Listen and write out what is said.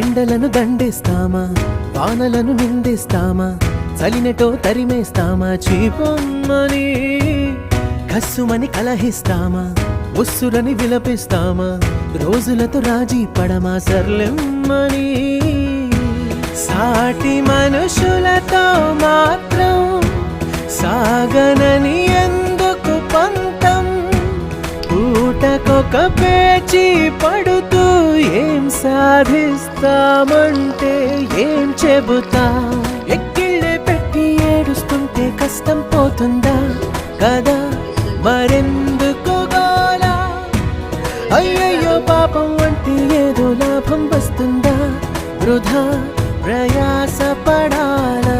ఎండలను దండేస్తామా, వానలను నిందిస్తామా, చలినటో తరిమేస్తామా, చీపొమ్మని కస్సుమని కలహిస్తామా, ఉస్సురని విలపిస్తామా, రోజులతో రాజీ పడమా, సర్లెమ్మని సాటి మనుషులతో మాత్రం సాగనని ఎందుకు పంతం, పూటకొక పేచి పడుతూ ఏం సాధిస్తామంటే ఏం చెబుతా, ఎక్కిళ్ళే పెట్టి ఏడుస్తుంటే కష్టం పోతుందా కదా, మరెందుకు గోలా, అయ్యయ్యో పాపం అంటే ఏదో లాభం వస్తుందా, వృధా ప్రయాస పడాలా.